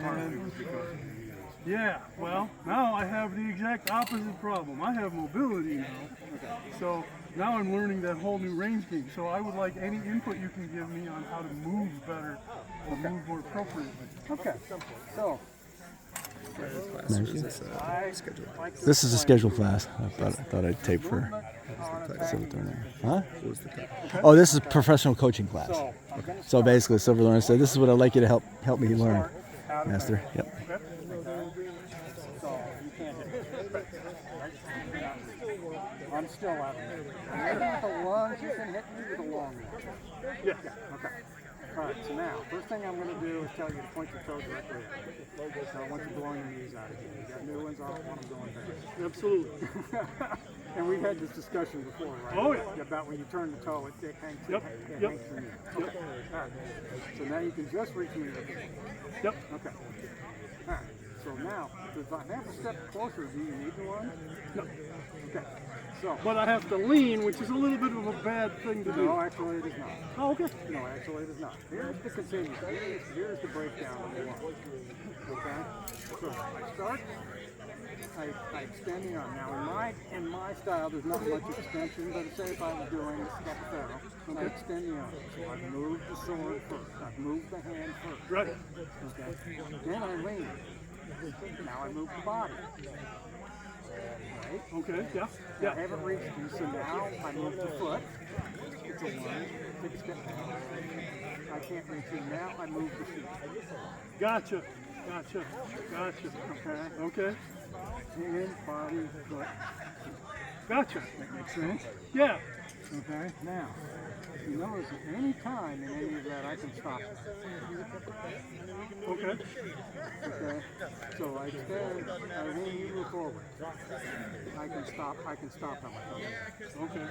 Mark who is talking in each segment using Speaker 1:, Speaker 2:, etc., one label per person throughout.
Speaker 1: partly was because of the knees. Yeah, well, now I have the exact opposite problem. I have mobility now.
Speaker 2: Okay.
Speaker 1: So now I'm learning that whole new range game. So I would like any input you can give me on how to move better or move more appropriately.
Speaker 2: Okay. So
Speaker 3: This is a scheduled class. I thought I'd tape for Silverthorn. Huh? Oh, this is professional coaching class. So basically, Silverthorn said, "This is what I'd like you to help me learn, Master." Yep.
Speaker 2: So you can't hit me. I'm still out there. Maybe with the lunge, you can hit me with a long one.
Speaker 1: Yeah.
Speaker 2: Okay. All right, so now, first thing I'm going to do is tell you to point your toe directly at me. So I want you blowing your knees out again. You got new ones, I want them going fast.
Speaker 1: Absolutely.
Speaker 2: And we've had this discussion before, right?
Speaker 1: Oh, yeah.
Speaker 2: About when you turn the toe, it hangs,
Speaker 1: Yep.
Speaker 2: it
Speaker 1: Yep.
Speaker 2: hangs from you. Okay. All right. So now you can just reach me with it.
Speaker 1: Yep.
Speaker 2: Okay. All right. So now, if I have a step closer, do you need one?
Speaker 1: No.
Speaker 2: Okay. So.
Speaker 1: But I have to lean, which is a little bit of a bad thing to do.
Speaker 2: No, actually it is not.
Speaker 1: Oh, okay.
Speaker 2: No, actually it is not. Here's the continuum. Here's the breakdown of the one. Okay? So I start, I extend the arm. Now in my style there's not much extension, but say if I was doing a step barrel, I extend the arm. So I move the sword first. I move the hand first.
Speaker 1: Right.
Speaker 2: Okay. Then I lean. Now I move the body. Right?
Speaker 1: Okay, yeah.
Speaker 2: I haven't reached you, so now I move the foot. It's a lunge. Take a step down. I can't reach you. Now I move the feet.
Speaker 1: Gotcha. Gotcha.
Speaker 2: Okay?
Speaker 1: Okay.
Speaker 2: Hand, body, foot.
Speaker 1: Gotcha.
Speaker 2: That makes sense?
Speaker 1: Yeah.
Speaker 2: Okay? Now, you notice at any time in any of that, I can stop it.
Speaker 1: Okay.
Speaker 2: Okay? So I extend, I lean, you move forward. I can stop on my toe.
Speaker 1: Okay.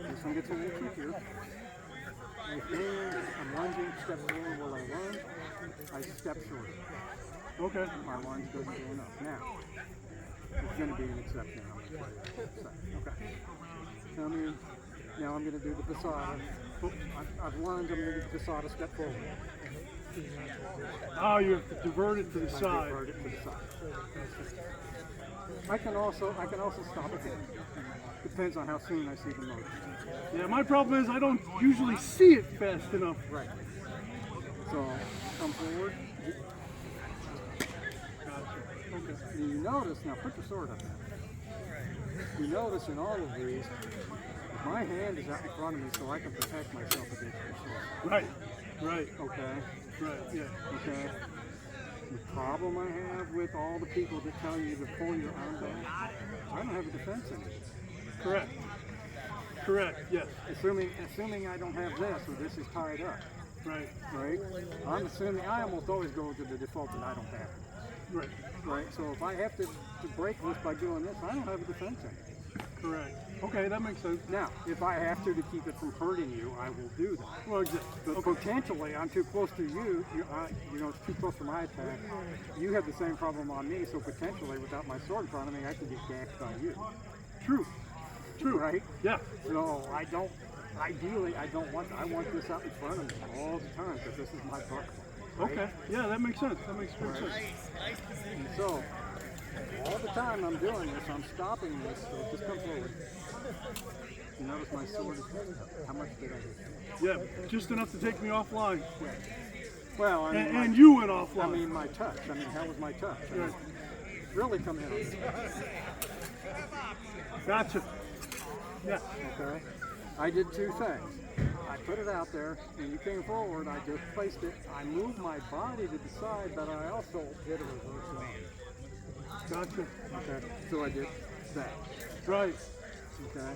Speaker 2: This one gets a little trickier. I'm lunging, step forward while I lunge. I step short.
Speaker 1: Okay.
Speaker 2: My lunge doesn't go enough. Now, it's going to be an exception. Okay. Come in. Now I'm going to do the passata. I've lunged, I'm going to do the passata, step forward.
Speaker 1: Oh, you have to divert it to the side.
Speaker 2: Divert it to the side. I can also stop again. Depends on how soon I see the motion.
Speaker 1: Yeah, my problem is I don't usually see it fast enough.
Speaker 2: Right. So come forward.
Speaker 1: Okay.
Speaker 2: And you notice, now put your sword up there. You notice in all of these, my hand is out in front of me so I can protect myself against your sword.
Speaker 1: Right. Right.
Speaker 2: Okay.
Speaker 1: Right. Yeah.
Speaker 2: Okay. The problem I have with all the people that tell you to pull your arm back, I don't have a defense in it.
Speaker 1: Correct. Correct. Yes.
Speaker 2: Assuming I don't have this or this is tied up.
Speaker 1: Right.
Speaker 2: Right? I'm assuming I almost always go to the default that I don't have it.
Speaker 1: Right.
Speaker 2: Right? So if I have to break this by doing this, I don't have a defense in it.
Speaker 1: Correct. Okay, that makes sense.
Speaker 2: Now, if I have to keep it from hurting you, I will do that.
Speaker 1: Well, exactly.
Speaker 2: But potentially, I'm too close to you. It's too close for my attack. You have the same problem on me, so potentially, without my sword in front of me, I can get gacked by you.
Speaker 1: True. True.
Speaker 2: Right?
Speaker 1: Yeah.
Speaker 2: So I don't. Ideally, I want this out in front of me all the time because this is my buckle. Right?
Speaker 1: Okay. Yeah, that makes sense. That makes great sense.
Speaker 2: And so, all the time I'm doing this, I'm stopping this. So just come forward. You notice my sword is how much did I hit?
Speaker 1: Yeah, just enough to take me offline.
Speaker 2: Yeah. Well, I mean,
Speaker 1: and you went offline.
Speaker 2: I mean, my touch. I mean, how was my touch? I mean, really come in on me.
Speaker 1: Gotcha. Yeah.
Speaker 2: Okay. I did two things. I put it out there, and you came forward. I just placed it. I moved my body to the side, but I also did a reverse lunge.
Speaker 1: Gotcha.
Speaker 2: Okay. So I did that.
Speaker 1: Right.
Speaker 2: Okay.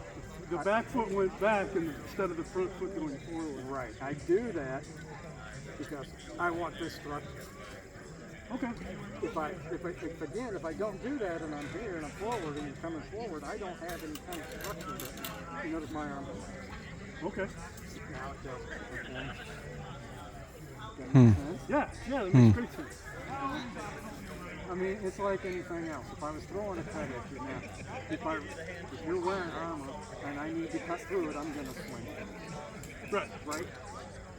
Speaker 1: The back foot went back instead of the front foot going forward.
Speaker 2: Right. I do that because I want this structure.
Speaker 1: Okay.
Speaker 2: If I don't do that and I'm here and I'm forward and you're coming forward, I don't have any kind of structure that you notice my arm.
Speaker 1: Okay.
Speaker 2: Now it does. Okay. That makes sense?
Speaker 1: Yeah, that makes great sense.
Speaker 2: I mean, it's like anything else. If I was throwing a cut at you now, if you're wearing armor and I need to cut through it, I'm going to swing it.
Speaker 1: Right.
Speaker 2: Right?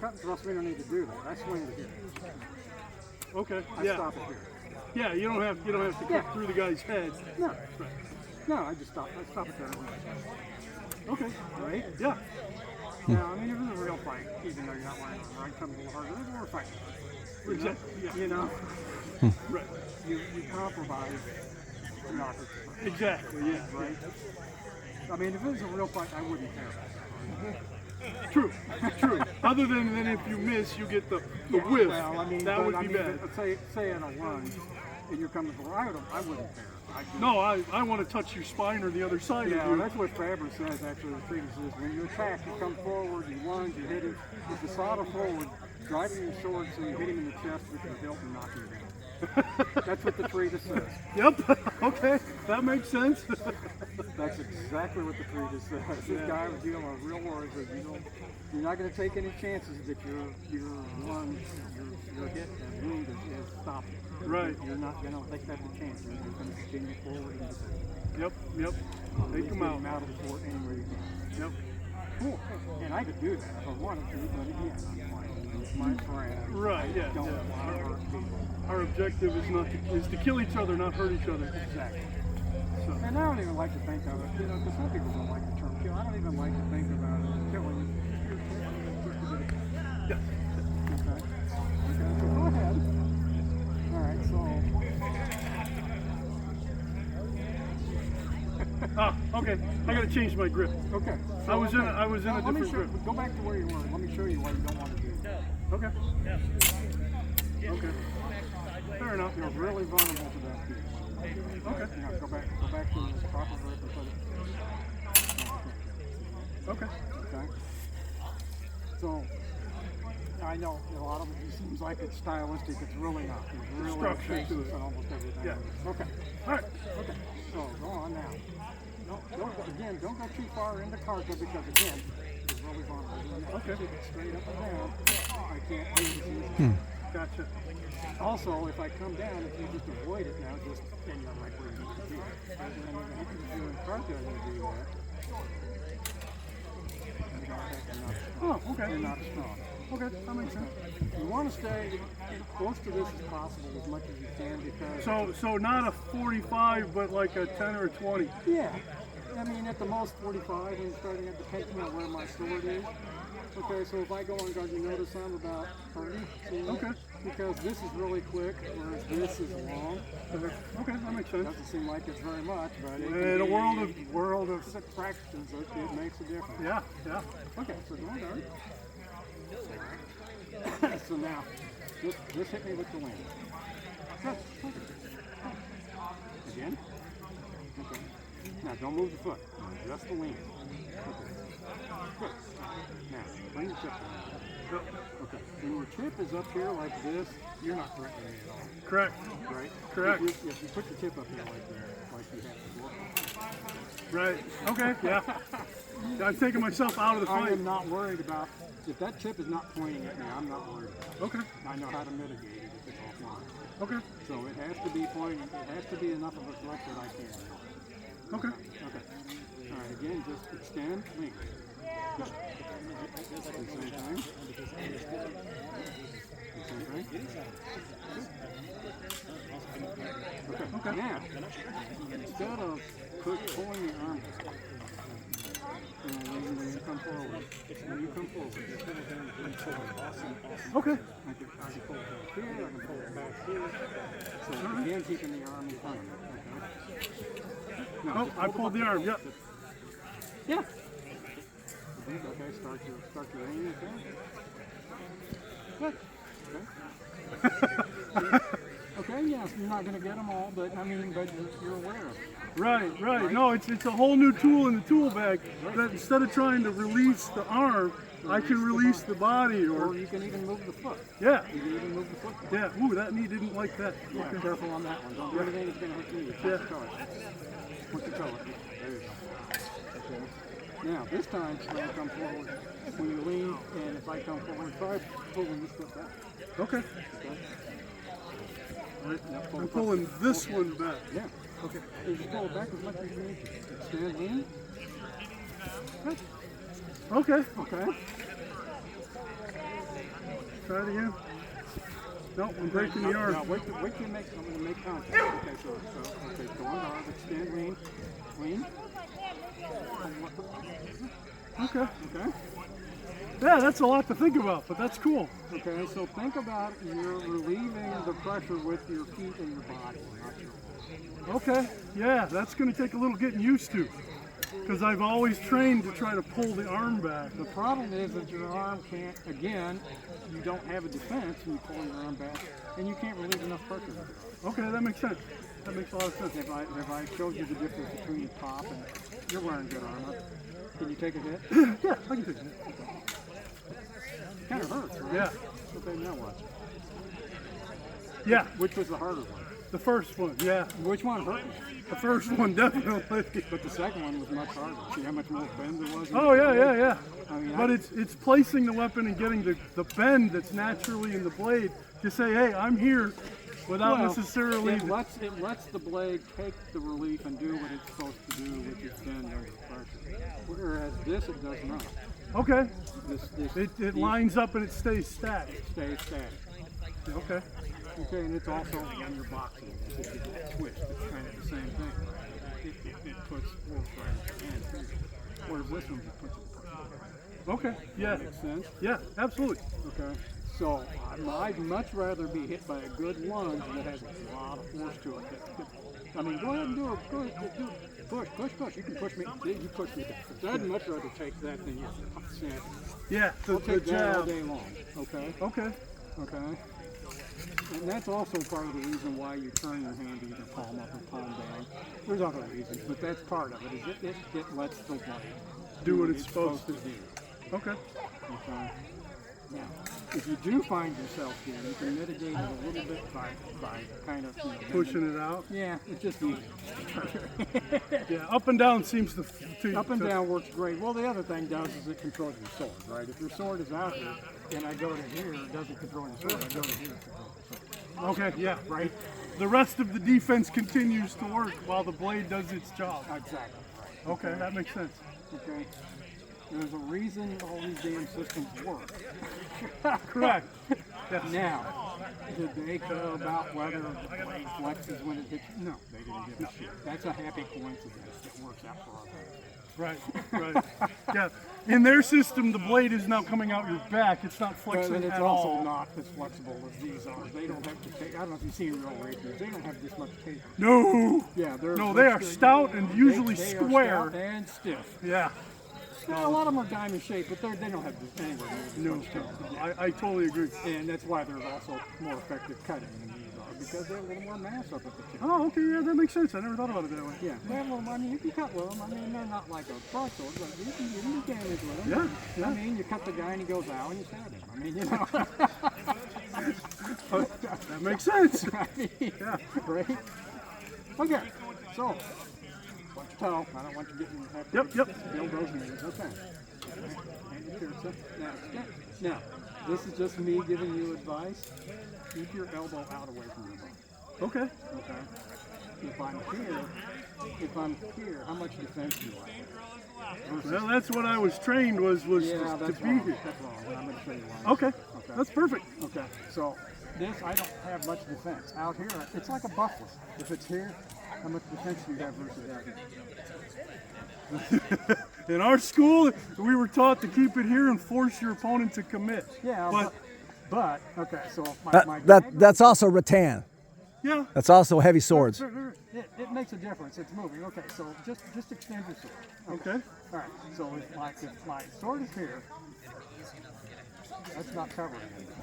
Speaker 2: Cut thrust, we don't need to do that. I swing it here.
Speaker 1: Okay.
Speaker 2: I
Speaker 1: Yeah.
Speaker 2: stop it here.
Speaker 1: Yeah. You don't have to cut through the guy's head.
Speaker 2: No. No, I just stop. I stop it there.
Speaker 1: Okay.
Speaker 2: Right?
Speaker 1: Yeah.
Speaker 2: Now, I mean, if it's a real fight, even though you're not wearing a right, comes a little harder. We're fighting.
Speaker 1: Exactly. Yeah.
Speaker 2: You know,
Speaker 1: Right.
Speaker 2: you compromise the opposite.
Speaker 1: Exactly. Yeah.
Speaker 2: Right? I mean, if it was a real fight, I wouldn't care.
Speaker 1: True. True. Other than if you miss, you get the whiff.
Speaker 2: Well, I mean,
Speaker 1: that would be bad.
Speaker 2: but say in a lunge, and you're coming for, I wouldn't care.
Speaker 1: No, I want to touch your spine or the other side
Speaker 2: Yeah,
Speaker 1: of you.
Speaker 2: that's what Faber says, actually, the treatise is when you attack, you come forward, you lunge, you hit it, with the solder forward, driving your sword so you hit him in the chest with your hilt and knock him down. That's what the treatise says.
Speaker 1: Yep. Okay. That makes sense.
Speaker 2: That's exactly what the treatise says. This guy was dealing with real words that you're not going to take any chances that your lunge, your hit and wound is stopping.
Speaker 1: Right.
Speaker 2: You're not going to take that chance. You're going to continue forward and
Speaker 1: Yep. Take them out.
Speaker 2: out of the fort anywhere you can.
Speaker 1: Yep.
Speaker 2: Cool. And I could do that if I wanted to, but again, I'm my friend.
Speaker 1: Right. Yeah.
Speaker 2: Don't
Speaker 1: Yeah.
Speaker 2: want to hurt people.
Speaker 1: Our objective is to kill each other, not hurt each other.
Speaker 2: Exactly.
Speaker 1: So.
Speaker 2: And I don't even like to think of it, because some people don't like the term kill. I don't even like to think about it as killing.
Speaker 1: Yeah.
Speaker 2: Okay. Okay, so go ahead. All right, so.
Speaker 1: Okay. I gotta change my grip.
Speaker 2: Okay. So,
Speaker 1: I was in a
Speaker 2: let me
Speaker 1: different grip.
Speaker 2: Go back to where you were. Let me show you what you don't want to do.
Speaker 1: Okay. Okay. Fair enough.
Speaker 2: You're really vulnerable to that piece.
Speaker 1: Okay.
Speaker 2: Now go back to the proper grip and put it.
Speaker 1: Okay.
Speaker 2: Okay. So I know a lot of it seems like it's stylistic. It's really not. There's really
Speaker 1: Structure to
Speaker 2: basis
Speaker 1: it.
Speaker 2: in almost everything.
Speaker 1: Yeah.
Speaker 2: Okay.
Speaker 1: All right.
Speaker 2: Okay. So go on now. Don't go too far into Carca because again, it's really vulnerable.
Speaker 1: Okay.
Speaker 2: Keep it straight up and down. I can't do this.
Speaker 1: Gotcha.
Speaker 2: Also, if I come down, if you just avoid it now, just and you're right where you need to be. And if you're in Carca, you're going to do that.
Speaker 1: Oh, okay.
Speaker 2: You're not strong.
Speaker 1: Okay, that makes sense.
Speaker 2: You want to stay as close to this as possible as much as you can because.
Speaker 1: So not a 45, but like a 10 or a 20.
Speaker 2: Yeah. I mean, at the most 45 and starting at depending on where my sword is. Okay, so if I go on guard, you notice I'm about 30. See?
Speaker 1: Okay.
Speaker 2: Because this is really quick, whereas this is long.
Speaker 1: Okay, that makes sense.
Speaker 2: Doesn't seem like it's very much, but it
Speaker 1: In a
Speaker 2: world of six fractions, it makes a difference.
Speaker 1: Yeah, yeah.
Speaker 2: Okay, so go on guard. So now, just hit me with the wing. Good. Okay. Again. Okay. Now don't move the foot. No, just the wing. Okay. Good. Now bring the tip down. Okay. When your tip is up here like this, you're not threatening me at all.
Speaker 1: Correct.
Speaker 2: Right?
Speaker 1: Correct.
Speaker 2: If you put your tip up here like you have to work.
Speaker 1: Right. Okay. Yeah. I'm taking myself out of the
Speaker 2: I
Speaker 1: fight.
Speaker 2: am not worried about if that tip is not pointing at me. I'm not worried about it.
Speaker 1: Okay.
Speaker 2: I know how to mitigate it if it's offline.
Speaker 1: Okay.
Speaker 2: So it has to be pointing. It has to be enough of a threat that I can.
Speaker 1: Okay.
Speaker 2: Okay. All right. Again, just extend, link. Just the same thing. The same thing. Okay. Now, instead of pulling the arm back, when you come forward,
Speaker 1: Okay.
Speaker 2: I can pull it back here, I can pull it back here. So again, keeping the arm in front of me. Okay. Now,
Speaker 1: Oh,
Speaker 2: just
Speaker 1: I
Speaker 2: hold
Speaker 1: pulled the arm. Yep.
Speaker 2: Yeah. Okay, start your aim, okay? Good. Okay. Okay, yes, you're not going to get them all, but I mean, but you're aware of it.
Speaker 1: Right. No, it's a whole new tool in the tool bag. That instead of trying to release the arm, I can release the body,
Speaker 2: Or
Speaker 1: or
Speaker 2: you can even move the foot.
Speaker 1: yeah,
Speaker 2: You can even move the foot.
Speaker 1: yeah. Ooh, that knee didn't like that.
Speaker 2: Yeah,
Speaker 1: Okay.
Speaker 2: careful on that one. Don't do anything that's going to hurt your knee.
Speaker 1: Yeah.
Speaker 2: Put the toe up. There you go. Okay. Now, this time, when you come forward, when you lean, and if I come forward, try pulling this foot back.
Speaker 1: Okay.
Speaker 2: Okay?
Speaker 1: Right.
Speaker 2: Now, pull
Speaker 1: I'm
Speaker 2: the foot.
Speaker 1: pulling this one back.
Speaker 2: Yeah.
Speaker 1: Okay.
Speaker 2: You just pull it back as much as you need to. Stand in. Good.
Speaker 1: Okay.
Speaker 2: Okay.
Speaker 1: Try it again. Nope, I'm breaking the arm.
Speaker 2: No, wait till you make, I'm going to make contact. Okay, okay, go on guard, extend, lean.
Speaker 1: Okay.
Speaker 2: Okay?
Speaker 1: Yeah, that's a lot to think about, but that's cool.
Speaker 2: Okay, so think about you're relieving the pressure with your feet and your body, not your
Speaker 1: Okay, yeah, that's going to take a little getting used to, because I've always trained to try to pull the arm back.
Speaker 2: The problem is that your arm can't, again, you don't have a defense when you pull your arm back, and you can't relieve enough pressure.
Speaker 1: Okay, that makes sense. That makes a lot of sense.
Speaker 2: Have I showed you the difference between top and, you're wearing good armor. Can you take a hit?
Speaker 1: Yeah, I can take it.
Speaker 2: Kind of hurts, right?
Speaker 1: Yeah.
Speaker 2: Okay, now what?
Speaker 1: Yeah,
Speaker 2: Which was the harder one?
Speaker 1: the first one, yeah.
Speaker 2: Which one hurt?
Speaker 1: The first one, definitely.
Speaker 2: But the second one was much harder. See how much more bend there was?
Speaker 1: Oh, yeah.
Speaker 2: I mean,
Speaker 1: But it's placing the weapon and getting the bend that's naturally in the blade to say, hey, I'm here, without necessarily...
Speaker 2: It lets the blade take the relief and do what it's supposed to do with its bend under pressure. Whereas this, it does not.
Speaker 1: Okay.
Speaker 2: This
Speaker 1: It lines up and it stays static.
Speaker 2: stays static.
Speaker 1: Okay.
Speaker 2: Okay, and it's also when you're boxing. If you do a twist, it's kind of the same thing. It puts force right in your hand too. Whereas this one just puts it pressure.
Speaker 1: Okay. Yeah.
Speaker 2: Makes sense?
Speaker 1: Yeah, absolutely.
Speaker 2: Okay. So I'd much rather be hit by a good lunge that has a lot of force to it. I mean, go ahead and do it. Push. You can push me. You push me down. I'd much rather take that than your snap.
Speaker 1: Yeah, the
Speaker 2: I'll take that all
Speaker 1: jab.
Speaker 2: day long. Okay.
Speaker 1: Okay.
Speaker 2: Okay. And that's also part of the reason why you turn your hand either palm up or palm down. There's other reasons, but that's part of it. Is it lets the blade
Speaker 1: Do what it's supposed to
Speaker 2: do.
Speaker 1: Okay.
Speaker 2: Okay. Now, if you do find yourself here, you can mitigate it a little bit by kind of
Speaker 1: Pushing it out.
Speaker 2: Yeah, it's just easy.
Speaker 1: Yeah, up and down seems to
Speaker 2: Up and down works great. Well, the other thing does is it controls your sword, right? If your sword is out here and I go to here, it doesn't control your sword. I go to here, it controls your sword.
Speaker 1: Okay, yeah.
Speaker 2: Right?
Speaker 1: The rest of the defense continues to work while the blade does its job.
Speaker 2: Exactly.
Speaker 1: Okay, that makes sense.
Speaker 2: Okay. There's a reason all these damn systems work.
Speaker 1: Correct. Yes.
Speaker 2: Now, did they care about whether the blade flexes when it hits you? No, they didn't give a shit. That's a happy coincidence that works out for our guys.
Speaker 1: Right. Yeah. In their system, the blade is now coming out your back. It's not flexing
Speaker 2: But it's
Speaker 1: at
Speaker 2: also
Speaker 1: all.
Speaker 2: not as flexible as these are. They don't have to take, I don't know if you've seen real rapiers, they don't have this much taper.
Speaker 1: No.
Speaker 2: Yeah,
Speaker 1: No, they are stout and usually
Speaker 2: they
Speaker 1: square.
Speaker 2: Are stout and stiff.
Speaker 1: Yeah.
Speaker 2: Now, a lot of them are diamond shaped, but they don't have this anywhere near
Speaker 1: No,
Speaker 2: this much taper.
Speaker 1: I totally agree.
Speaker 2: And that's why they're also more effective cutting than these are, because they have a little more mass up at the tip.
Speaker 1: Oh, okay, yeah, that makes sense. I never thought about it that way.
Speaker 2: Yeah, they have a little, I mean, you can cut with them. I mean, they're not like a broadsword, but you can do damage with them.
Speaker 1: Yeah.
Speaker 2: I mean, you cut the guy and he goes out and you stab him. I mean, you know.
Speaker 1: That makes sense.
Speaker 2: I mean,
Speaker 1: Yeah.
Speaker 2: right? Okay, so, watch your toe. I don't want you getting
Speaker 1: Yep.
Speaker 2: Bill those knees. Okay. Now, this is just me giving you advice. Keep your elbow out away from your body.
Speaker 1: Okay.
Speaker 2: Okay. If I'm here, how much defense do I have?
Speaker 1: Well, that's what I was trained was
Speaker 2: Yeah,
Speaker 1: to
Speaker 2: that's
Speaker 1: be
Speaker 2: wrong.
Speaker 1: here.
Speaker 2: That's wrong. And I'm going to show you why.
Speaker 1: Okay. That's perfect.
Speaker 2: Okay. So this, I don't have much defense. Out here, it's like a buffalo. If it's here, how much defense do you have versus out here?
Speaker 1: In our school, we were taught to keep it here and force your opponent to commit.
Speaker 2: Yeah, but okay. So my
Speaker 3: That's also rattan.
Speaker 1: Yeah.
Speaker 3: That's also heavy swords.
Speaker 2: It makes a difference. It's moving. Okay. So just extend your sword.
Speaker 1: Okay.
Speaker 2: All right. So if my sword is here, that's not covering anything.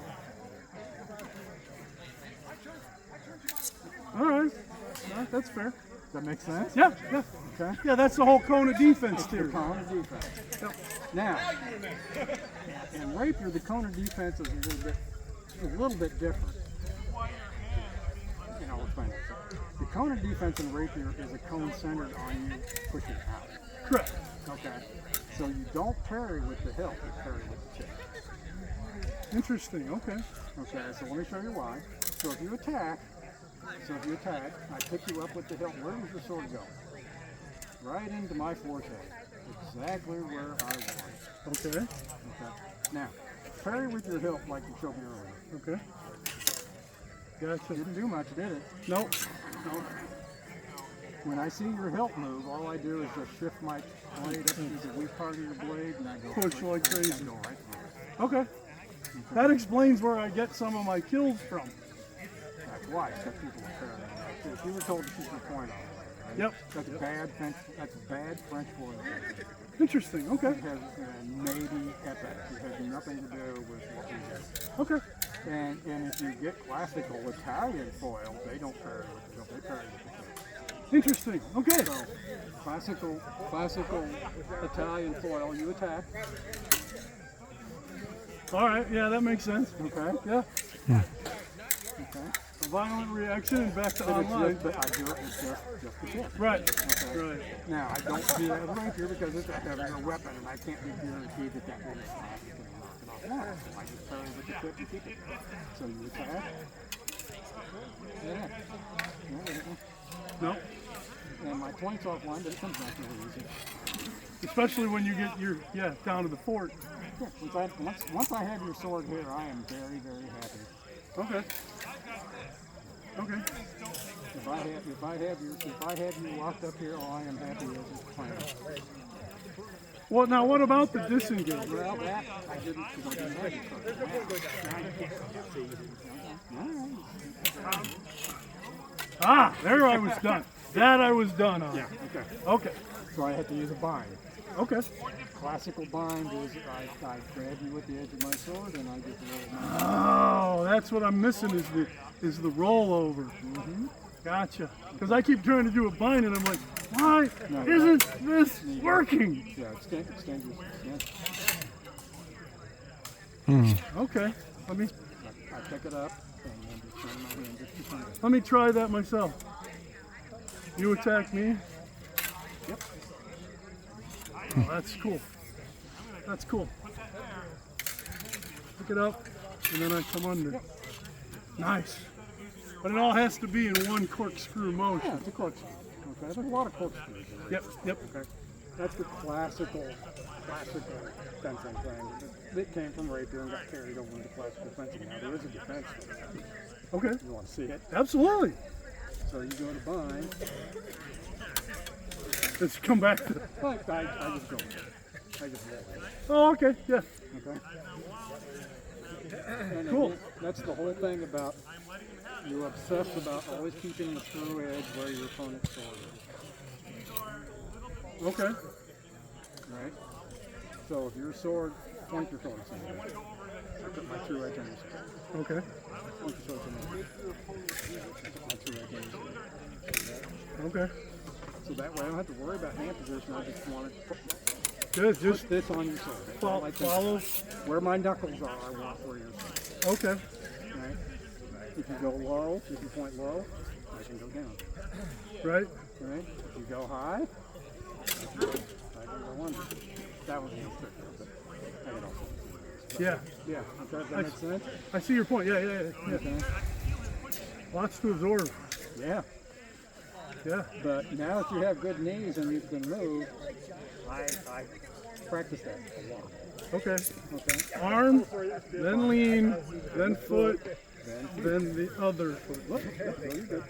Speaker 1: All right. That's fair.
Speaker 2: Does that make sense?
Speaker 1: Yeah.
Speaker 2: Okay.
Speaker 1: Yeah, that's the whole cone of defense
Speaker 2: The
Speaker 1: theory.
Speaker 2: cone of defense. Now, in rapier, the cone of defense is a little bit different. And I'll explain that. The cone of defense in rapier is a cone centered on you pushing out.
Speaker 1: Correct.
Speaker 2: Okay. So you don't parry with the hilt, you parry with the tip.
Speaker 1: Interesting. Okay.
Speaker 2: Okay, so let me show you why. So if you attack, I pick you up with the hilt. Where does the sword go? Right into my forehead. Exactly where I was.
Speaker 1: Okay.
Speaker 2: Okay. Now, parry with your hilt like you showed me earlier.
Speaker 1: Okay. Gotcha.
Speaker 2: Didn't do much, did it?
Speaker 1: Nope.
Speaker 2: No. When I see your hilt move, all I do is just shift my blade up to the weak part of your blade, and I go
Speaker 1: Push like crazy.
Speaker 2: I go right through it.
Speaker 1: Okay. That explains where I get some of my kills from.
Speaker 2: That's why, because people are parrying. If you were told to keep your point on it, right?
Speaker 1: Yep.
Speaker 2: That's bad French foil.
Speaker 1: Interesting. Okay.
Speaker 2: It has maybe epic. It has nothing to do with what we do.
Speaker 1: Okay.
Speaker 2: And if you get classical Italian foil, they don't parry with the hilt, they parry with the hilt.
Speaker 1: Interesting. Okay.
Speaker 2: So classical Italian foil, you attack.
Speaker 1: All right. Yeah, that makes sense.
Speaker 2: Okay.
Speaker 1: Yeah.
Speaker 2: Okay.
Speaker 1: A violent reaction and back to
Speaker 2: But it's
Speaker 1: online.
Speaker 2: just, but I do it with just the tip.
Speaker 1: Right.
Speaker 2: Okay.
Speaker 1: Right.
Speaker 2: Now I don't do that with rapier because it's a heavier weapon, and I can't be guaranteed that that will knock it off line. So I just parry with the tip and keep it. So you attack. Yeah.
Speaker 1: Nope.
Speaker 2: And my point's offline, but it comes back really easy.
Speaker 1: Especially when you get your down to the fort.
Speaker 2: Yeah, once I have your sword here, I am very, very happy.
Speaker 1: Okay. Okay.
Speaker 2: If I have you locked up here, all I am happy is playing.
Speaker 1: Well, now what about the disengage?
Speaker 2: Well, that I didn't because I didn't have your sword.
Speaker 1: Ah, there I was done. That I was done on.
Speaker 2: Yeah. Okay.
Speaker 1: Okay.
Speaker 2: So I had to use a bind.
Speaker 1: Okay.
Speaker 2: Classical bind is I grab you with the edge of my sword and I just roll my.
Speaker 1: Oh, that's what I'm missing is the rollover. Gotcha. Because I keep trying to do a bind and I'm like, why isn't this working?
Speaker 2: Yeah, extend your
Speaker 1: Okay. Let me
Speaker 2: I pick it up and then just turn my hand just behind it.
Speaker 1: let me try that myself. You attack me.
Speaker 2: Yep.
Speaker 1: Oh, that's cool. That's cool. Pick it up and then I come under. Nice. But it all has to be in one corkscrew motion.
Speaker 2: Yeah, it's a corkscrew. Okay, there's a lot of corkscrews in there.
Speaker 1: Yep. Yep.
Speaker 2: Okay, that's the classical fencing thing. It came from rapier and got carried over into classical fencing. Now there is a defense for that.
Speaker 1: Okay.
Speaker 2: You want to see it?
Speaker 1: Absolutely.
Speaker 2: So you go to bind.
Speaker 1: Let's come back to.
Speaker 2: I just go with it. I just roll it.
Speaker 1: Oh, okay. Yeah.
Speaker 2: Okay. And
Speaker 1: Cool.
Speaker 2: again, that's the whole thing about you obsess about always keeping the true edge where your opponent's sword is.
Speaker 1: Okay.
Speaker 2: Right? So if your sword, point your sword somewhere. I put my true edge on your sword.
Speaker 1: Okay.
Speaker 2: Point your sword somewhere. I put my true edge on your sword.
Speaker 1: Okay.
Speaker 2: So that way I don't have to worry about hand position. I just want to
Speaker 1: Good.
Speaker 2: put
Speaker 1: Just
Speaker 2: this on your sword. That's all I think.
Speaker 1: follow.
Speaker 2: Where my knuckles are, I want where your sword.
Speaker 1: Okay.
Speaker 2: Right? If you go low, if you point low, I can go down.
Speaker 1: Right.
Speaker 2: Right? If you go high, I can go under. That was a little trick, but I can also.
Speaker 1: Yeah.
Speaker 2: Yeah, okay, that makes sense?
Speaker 1: I see your point. Yeah. Yeah. Yeah.
Speaker 2: Okay.
Speaker 1: Lots to absorb.
Speaker 2: Yeah,
Speaker 1: Yeah.
Speaker 2: but now that you have good knees and you can move, I practice that a lot.
Speaker 1: Okay.
Speaker 2: Okay?
Speaker 1: Arm, then lean, then foot,
Speaker 2: Then
Speaker 1: then the other foot. Look,
Speaker 2: very good.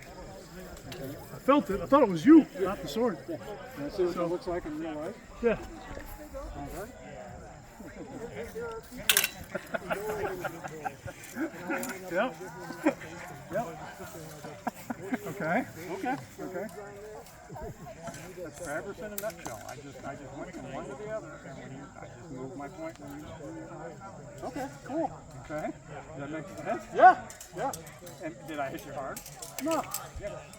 Speaker 1: I felt it. I thought it was you, not the sword.
Speaker 2: Now see what it looks like in real life?
Speaker 1: Yeah.
Speaker 2: Okay.
Speaker 1: Yep. Yep. Okay.
Speaker 2: Okay. That's Traverse in a nutshell. I just went from one to the other, and I just moved my point when you. Okay, cool. Okay, does that make sense?
Speaker 1: Yeah.
Speaker 2: And did I hit you hard?
Speaker 1: No.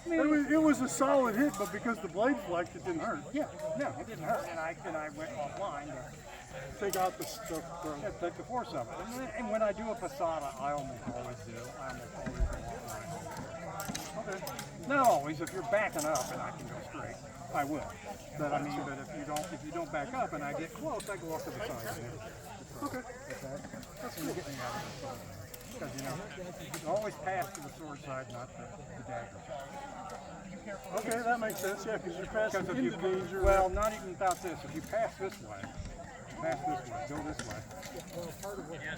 Speaker 1: It was a solid hit, but because the blade flexed, it didn't hurt.
Speaker 2: Yeah. No, it didn't hurt, and I went offline to
Speaker 1: Take out the stuff.
Speaker 2: take the force of it. And when I do a passata, I almost always do. I almost always go offline. Okay. Not always. If you're backing up and I can go straight, I will. But I mean, but if you don't back up and I get close, I go off to the side.
Speaker 1: Okay.
Speaker 2: That's cool. Get me out of the sword. Because you always pass to the sword side, not the dagger.
Speaker 1: Okay, that makes sense. Yeah, because you're passing
Speaker 2: Because if
Speaker 1: into
Speaker 2: you
Speaker 1: danger.
Speaker 2: well, not even about this. If you pass this way, pass this way, go this way.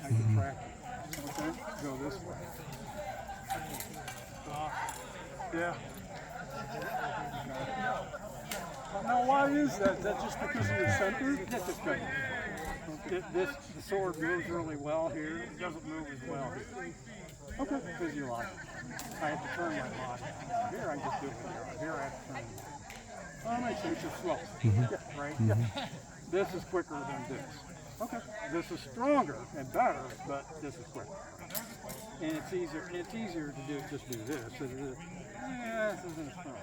Speaker 2: I can track it. Okay, go this way.
Speaker 1: Yeah. Now, why is that? Is that just because of your center?
Speaker 2: This is good. The sword moves really well here. It doesn't move as well here. Okay, physiological. I have to turn my body. Here I just do it here. Here I have to turn. Oh, makes sense. It's slow. Yeah, right? Yeah. This is quicker than this. Okay. This is stronger and better, but this is quicker. And it's easier. It's easier to do just do this. So this isn't as strong.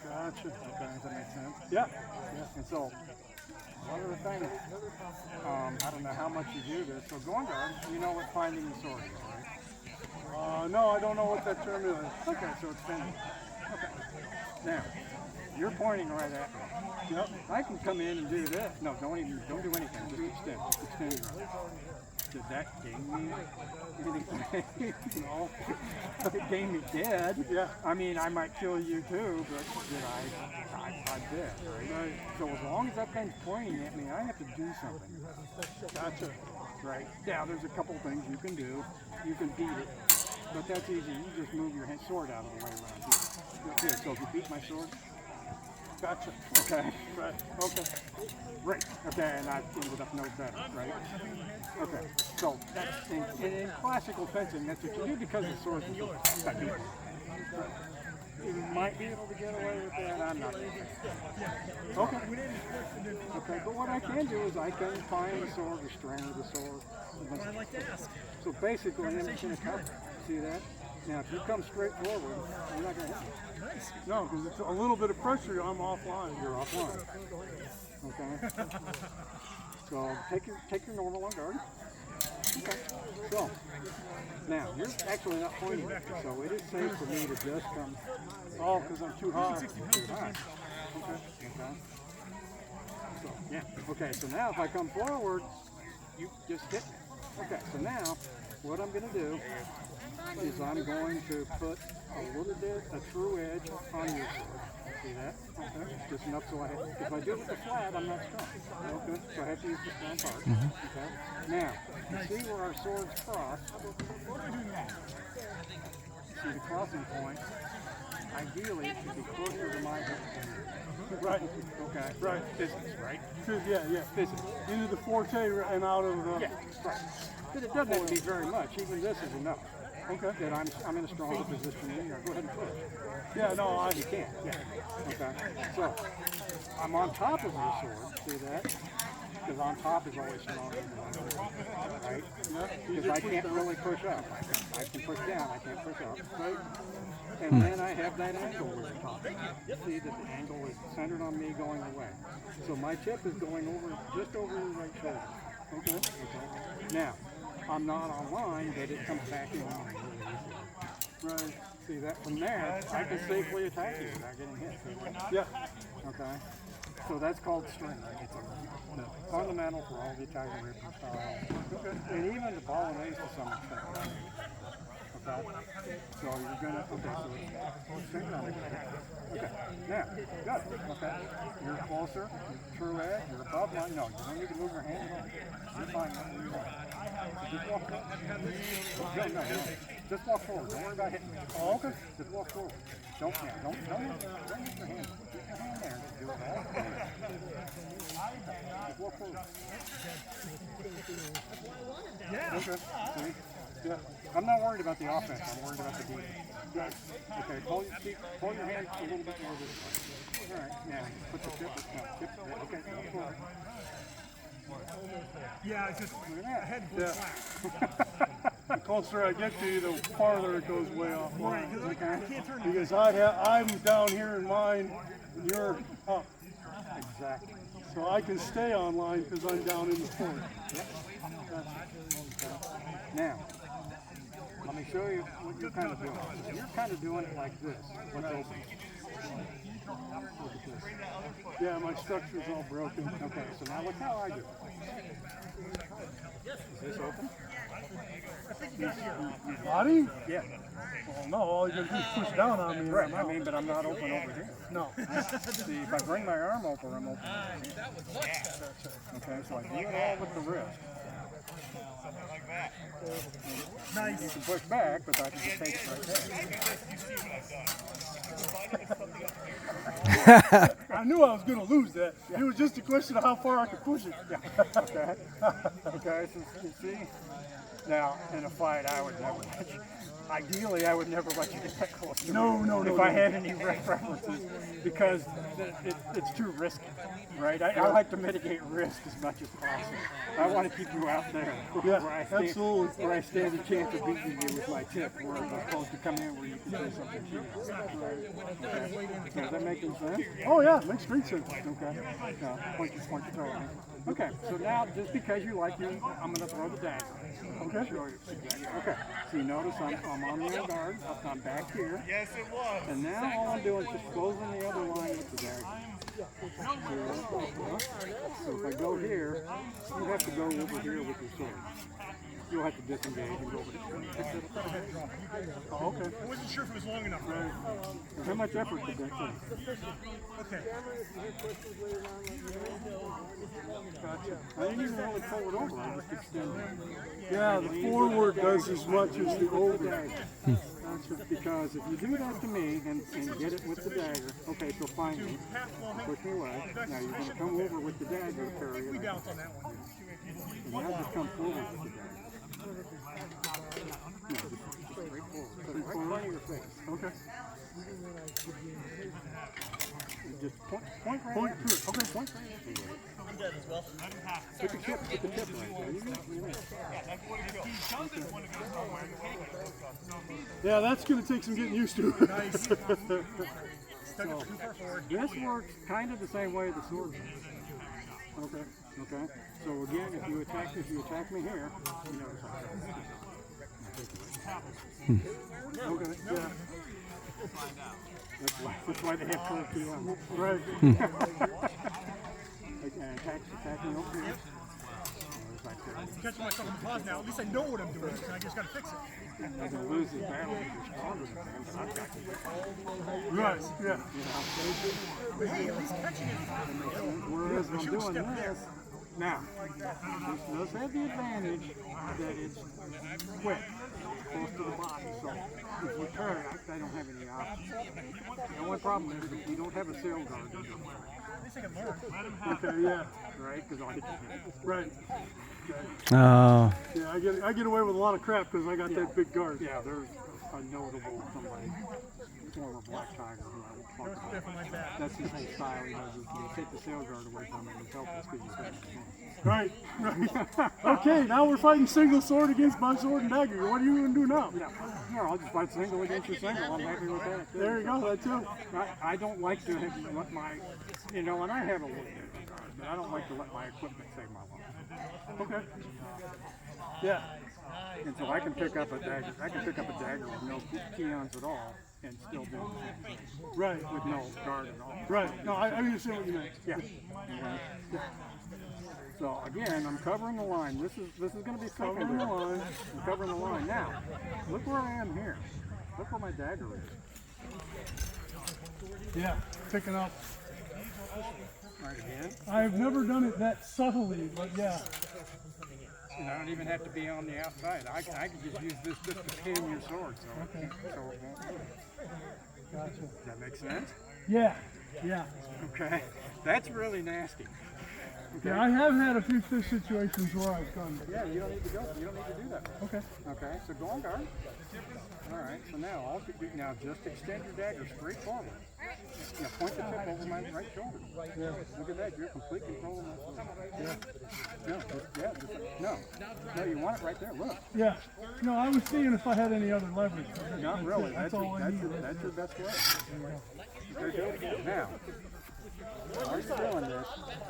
Speaker 1: Gotcha.
Speaker 2: Okay, does that make sense?
Speaker 1: Yeah.
Speaker 2: Yeah. And so one of the things, I don't know how much you do this. So going guard, you know what finding the sword is, right?
Speaker 1: No, I don't know what that term is.
Speaker 2: Okay, so it's bending. Okay. Now, you're pointing right at me.
Speaker 1: Yep.
Speaker 2: I can come in and do this. No, don't do anything. Just extend. Just extend your arm. Did that gain me anything? No. It gained me dead.
Speaker 1: Yeah.
Speaker 2: I mean, I might kill you too, but did I'm dead, right? So as long as that thing's pointing at me, I have to do something.
Speaker 1: Gotcha.
Speaker 2: Right. Now, there's a couple things you can do. You can beat it, but that's easy. You just move your sword out of the way around here. Here, so if you beat my sword,
Speaker 1: Gotcha.
Speaker 2: okay.
Speaker 1: Right. Okay.
Speaker 2: Right. Okay, and I ended up no better, right? Okay. So that's in classical fencing, that's what you do because the sword is so technical. You might be able to get away with that. I'm not. Okay. Okay, but what I can do is I can find the sword, the string of the sword.
Speaker 4: I'd like to ask.
Speaker 2: So basically, I'm going to cover. See that? Now, if you come straight forward, you're not going to hit me.
Speaker 4: Nice.
Speaker 1: No, because it's a little bit of pressure. I'm offline.
Speaker 2: You're offline. Okay. So take your normal on guard. Okay. So now you're actually not pointing at me, so it is safe for me to just come.
Speaker 1: Oh, because I'm too high.
Speaker 2: Too high. Okay. Okay. So yeah. Okay. So now if I come forward, you just hit me. Okay. So now what I'm going to do is I'm going to put a little bit, a true edge on your sword. See that? Okay. Just enough so if I do it with the flat, I'm not strong. Okay. So I have to use the strong part. Okay. Now, you see where our swords cross? See the crossing point? Ideally, it should be closer to my hip.
Speaker 1: Right.
Speaker 2: Okay.
Speaker 1: Right.
Speaker 2: Physics, right?
Speaker 1: Yeah.
Speaker 2: Physics.
Speaker 1: Into the forte and out of the.
Speaker 2: Yeah, right. But it doesn't have to be very much. Even this is enough.
Speaker 1: Okay.
Speaker 2: That I'm in a stronger position than you are. Go ahead and push.
Speaker 1: Yeah, no,
Speaker 2: You can't. Yeah. Okay. So I'm on top of your sword. See that? Because on top is always stronger than on top. Right? Because I can't really push up. I can push down. I can't push up. Right? And then I have that angle with the top. You see that the angle is centered on me going away. So my tip is going over, just over your right shoulder. Okay? Okay. Now, I'm not on line, but it comes back in line really easily. Right. See that? From there, I can safely attack you without getting hit.
Speaker 1: Yeah.
Speaker 2: Okay? So that's called string. It's the fundamental for all the Italian ripping style. And even the Bolognese to some extent. Okay? So you're gonna, okay, so it's synchronized. Okay, now, good, okay. You're closer, you're true edge, you're above line. No, you don't need to move your hand at all. You're fine where you are. Just walk forward. No. Just walk forward. Don't worry about hitting me. Oh, okay. Just walk forward. Don't use your hand. Keep your hand there. Do it all. Just walk forward.
Speaker 4: Yeah.
Speaker 2: Okay. See? Yeah. I'm not worried about the offense. I'm worried about the defense. Okay. Pull your hand a little bit more this way. All right. Now put the tip. Okay. Go forward.
Speaker 4: Yeah, it's just
Speaker 2: Look at
Speaker 4: head
Speaker 2: that.
Speaker 4: flat.
Speaker 1: The closer I get to you, the farther it goes way off.
Speaker 4: Right, because I can't turn.
Speaker 1: Because I'm down here in mine, and you're up.
Speaker 2: Exactly.
Speaker 1: So I can stay online because I'm down in the fort.
Speaker 2: Now, let me show you what you're kind of doing. You're kind of doing it like this. What's open? Look at this.
Speaker 1: Yeah, my structure's all broken.
Speaker 2: Okay, so now look how I do it. Is this open?
Speaker 1: Your body?
Speaker 2: Yeah.
Speaker 1: Well, no, all you gotta do is push down on me and
Speaker 2: Right.
Speaker 1: I'm
Speaker 2: I
Speaker 1: out.
Speaker 2: mean, but I'm not open over here.
Speaker 1: No.
Speaker 2: See, if I bring my arm over, I'm open. Okay, so I do it all with the wrist.
Speaker 4: Nice.
Speaker 2: You can push back, but I can just take it right there.
Speaker 1: I knew I was gonna lose that. It was just a question of how far I could push it.
Speaker 2: Okay. Okay, so you see? Now, in a fight, I would never let you. Ideally, I would never let you get that close to
Speaker 1: No,
Speaker 2: me
Speaker 1: no,
Speaker 2: if
Speaker 1: no,
Speaker 2: I
Speaker 1: no.
Speaker 2: had any preferences, because it's too risky, right? I like to mitigate risk as much as possible. I want to keep you out there
Speaker 1: Yeah,
Speaker 2: where I stand,
Speaker 1: absolutely.
Speaker 2: where I stand a chance of beating you with my tip, where I'm supposed to come in where you can do something to me. Okay. Does that make any sense?
Speaker 1: Oh yeah, makes great sense.
Speaker 2: Okay. No, point your toe at me. Okay, so now just because you like you, I'm going to throw the dagger. Okay. Show you exactly. Okay. So you notice I'm on the guard. I'm back here.
Speaker 4: Yes, it was.
Speaker 2: And now all I'm doing is just closing the other line with the dagger. So if I go here, you have to go over here with your sword. You'll have to disengage and go over here.
Speaker 1: Oh, okay.
Speaker 4: I wasn't sure if it was long enough.
Speaker 2: How much effort did that take?
Speaker 4: Okay.
Speaker 2: Gotcha. I didn't even really pull it over. I just extended it.
Speaker 1: Yeah, the forward does as much as the over.
Speaker 2: Because if you do that to me and get it with the dagger, okay, so finally, push me away. Now you're going to come over with the dagger to parry it.
Speaker 4: Bounce on that one.
Speaker 2: And now just come forward with the dagger. No, just straight forward. Put it right in front of your face.
Speaker 1: Okay.
Speaker 2: Just point right
Speaker 1: Point
Speaker 2: here.
Speaker 1: to it. Okay.
Speaker 2: Point right here. Put the tip right there. You know.
Speaker 1: Yeah, that's gonna take some getting used to.
Speaker 4: Nice. Stuck it too far forward.
Speaker 2: This works kind of the same way the sword does. Okay. Okay. So again, if you attack me here, you notice how okay. Yeah. That's why they have 12 arms.
Speaker 1: Right.
Speaker 2: Okay, attack me over here.
Speaker 4: I'm catching myself in the pause now. At least I know what I'm doing, and I just got to fix it.
Speaker 2: I'm going to lose this battle if you're stronger than them, but I've got to win.
Speaker 1: Right. Yeah.
Speaker 4: But hey, at least catching it.
Speaker 2: Whereas I'm doing this, now, this does have the advantage that it's quick, close to the body, so if you turn, I don't have any options. The only problem is if you don't have a sail guard,
Speaker 4: At least I can learn.
Speaker 1: Okay. Yeah.
Speaker 2: right? Because I'll hit you.
Speaker 1: Right.
Speaker 3: Oh.
Speaker 1: Yeah, I get away with a lot of crap because I got that big guard.
Speaker 2: Yeah, there's a notable somebody, former black tiger who I will talk about.
Speaker 4: Different like that.
Speaker 2: That's his whole style. He does is you take the sail guard away from him and help us because he's better than him.
Speaker 1: Right. Right. Okay. Now we're fighting single sword against my sword and dagger. What are you gonna do now?
Speaker 2: Yeah, I'll just fight single against your single. I'm happy with that.
Speaker 1: There you go. That too.
Speaker 2: I don't like to let my, and I have a little bit of guard, but I don't like to let my equipment save my life.
Speaker 1: Okay. Yeah.
Speaker 2: And so I can pick up a dagger. I can pick up a dagger with no peons at all and still do it
Speaker 1: Right.
Speaker 2: with no guard at all.
Speaker 1: Right. No, I understand what you meant.
Speaker 2: Yeah. So again, I'm covering the line. This is going to be covering the line. I'm covering the line. Now, look where I am here. Look where my dagger is.
Speaker 1: Yeah. Picking up.
Speaker 2: Right again.
Speaker 1: I've never done it that subtly, but yeah.
Speaker 2: And I don't even have to be on the outside. I can just use this just to pin your sword. So,
Speaker 1: Okay.
Speaker 2: so it won't.
Speaker 1: Gotcha.
Speaker 2: Does that make sense?
Speaker 1: Yeah. Yeah.
Speaker 2: Okay. That's really nasty. Okay.
Speaker 1: Yeah, I have had a few fish situations where I've done it.
Speaker 2: Yeah, you don't need to go. You don't need to do that.
Speaker 1: Okay.
Speaker 2: Okay, so go on guard. All right, so now all you do now just extend your dagger straight forward. Now point the tip over my right shoulder.
Speaker 1: Yeah.
Speaker 2: Look at that, you're in complete control of my sword.
Speaker 1: Yeah.
Speaker 2: No, you want it right there. Look,
Speaker 1: Yeah. No, I was seeing if I had any other leverage.
Speaker 2: not really.
Speaker 1: That's all I need.
Speaker 2: That's your best way. Okay, now.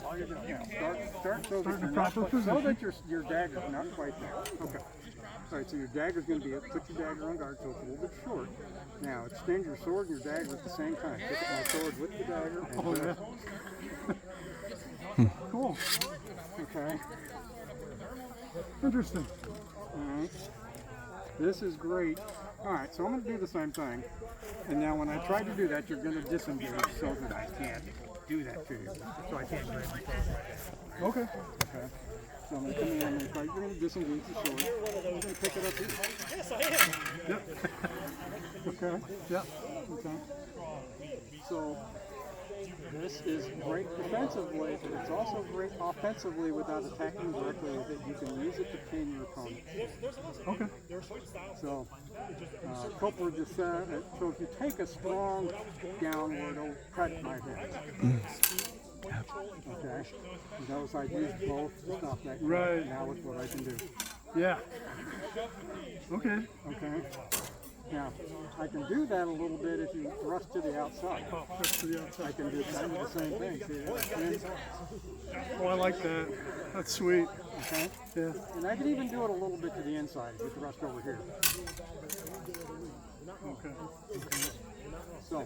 Speaker 2: While you're doing this, start so that
Speaker 1: in
Speaker 2: you're
Speaker 1: proper
Speaker 2: not, so
Speaker 1: position.
Speaker 2: that your dagger's not quite there. Okay. All right, so your dagger's going to be, put your dagger on guard so it's a little bit short. Now, extend your sword and your dagger at the same time. Pick up my sword with the dagger. And
Speaker 1: Oh, yeah. Cool.
Speaker 2: Okay.
Speaker 1: Interesting.
Speaker 2: This is great. All right, so I'm going to do the same thing. And now when I try to do that, you're going to disengage so that I can't do that to you. So I can't grab my clothes like that.
Speaker 1: Okay.
Speaker 2: Okay. So I'm going to come in and you're going to disengage the sword. I'm going to pick it up here.
Speaker 4: Yes, I am.
Speaker 1: Yep.
Speaker 2: Okay.
Speaker 1: Yep.
Speaker 2: Okay. So this is great defensively, but it's also great offensively without attacking directly with it. You can use it to pin your opponent.
Speaker 1: Okay.
Speaker 2: So, Cooper just said, so if you take a strong downward, it'll cut my head. Okay. Notice I used both to stop that.
Speaker 1: Right.
Speaker 2: Now look what I can do.
Speaker 1: Yeah. Okay.
Speaker 2: Okay. Now, I can do that a little bit if you thrust to the outside.
Speaker 1: Oh, that's to the outside.
Speaker 2: I can do kind of the same thing. See that?
Speaker 1: Oh, I like that. That's sweet.
Speaker 2: Okay.
Speaker 1: Yeah.
Speaker 2: And I can even do it a little bit to the inside if you thrust over here.
Speaker 1: Okay.
Speaker 2: So,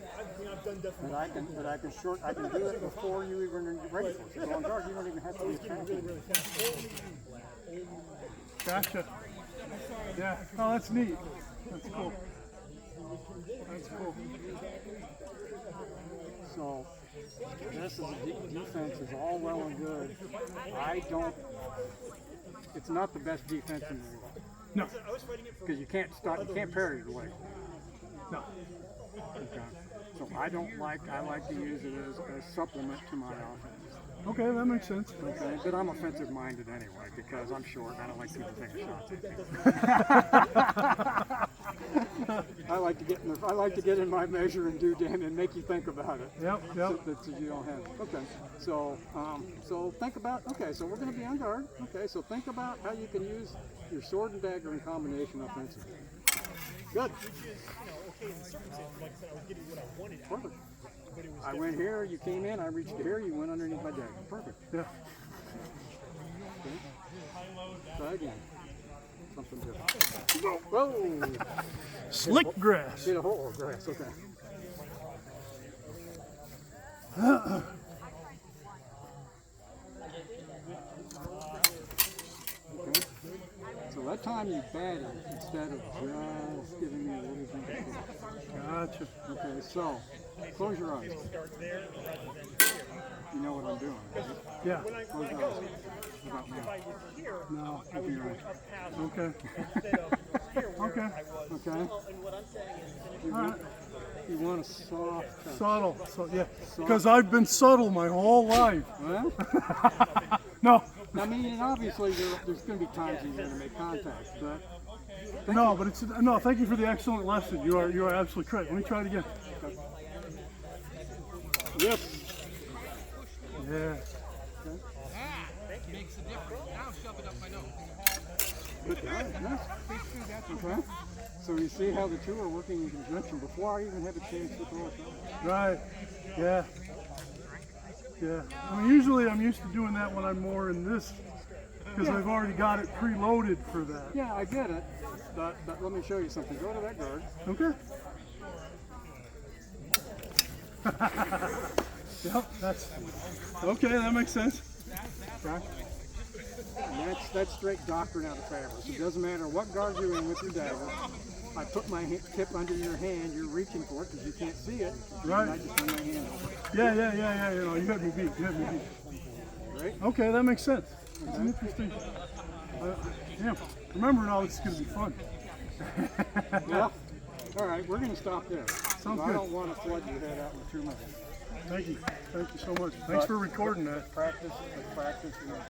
Speaker 2: but I can do it before you even are ready for it. So on guard, you don't even have to be attacking.
Speaker 1: Gotcha. Yeah. Oh, that's neat. That's cool. That's cool.
Speaker 2: So, this is defense is all well and good. It's not the best defense in the world.
Speaker 1: No.
Speaker 2: Because you can't parry your way.
Speaker 1: No.
Speaker 2: Okay. So I like to use it as a supplement to my offense.
Speaker 1: Okay, that makes sense.
Speaker 2: Okay, but I'm offensive minded anyway because I'm short and I don't like people taking shots at me. I like to get in my measure and do damage and make you think about it.
Speaker 1: Yep.
Speaker 2: So that you don't have it. Okay. So think about. Okay. So we're going to be on guard. Okay. So think about how you can use your sword and dagger in combination offensively. Good. Perfect. I went here, you came in, I reached here, you went underneath my dagger. Perfect.
Speaker 1: Yeah.
Speaker 2: Okay. Try again. Something different. Whoa!
Speaker 1: Slick grass.
Speaker 2: Hit a hole of grass, okay. Okay. So that time you batted instead of just giving me a little bit of kick.
Speaker 1: Gotcha.
Speaker 2: Okay, so close your eyes. You know what I'm doing, right?
Speaker 1: Yeah.
Speaker 2: Close your eyes. About now.
Speaker 1: No.
Speaker 2: Open your eyes.
Speaker 1: Okay. Okay.
Speaker 2: Okay? You want a soft touch.
Speaker 1: Subtle. So yeah. Because I've been subtle my whole life.
Speaker 2: Well,
Speaker 1: No.
Speaker 2: I mean, obviously there's going to be times you're going to make contact, but
Speaker 1: No, but it's no. Thank you for the excellent lesson. You are absolutely correct. Let me try it again.
Speaker 2: yes.
Speaker 1: Yeah.
Speaker 5: Makes a difference. Now shove it up my nose.
Speaker 2: Good job. Yes. Okay. So you see how the two are working in conjunction before I even have a chance to throw it.
Speaker 1: Right. Yeah. Yeah. I mean, usually I'm used to doing that when I'm more in this, because I've already got it preloaded for that.
Speaker 2: Yeah, I get it. But let me show you something. Go to that guard.
Speaker 1: Okay. Yep. That's okay. That makes sense.
Speaker 2: Okay. And that's straight doctrine out of fabric. It doesn't matter what guard you're in with your dagger. I put my tip under your hand. You're reaching for it because you can't see it.
Speaker 1: Right.
Speaker 2: And I just turn my hand over.
Speaker 1: Yeah. You know, you had me beat. You had me beat.
Speaker 2: Right?
Speaker 1: Okay, that makes sense. That's an interesting. Yeah. Remembering all this is going to be fun.
Speaker 2: Well, all right. We're going to stop there.
Speaker 1: Sounds
Speaker 2: I
Speaker 1: good.
Speaker 2: don't want to flood your head out with too much.
Speaker 1: Thank you. Thank you so much. Thanks for recording that.
Speaker 2: Practice.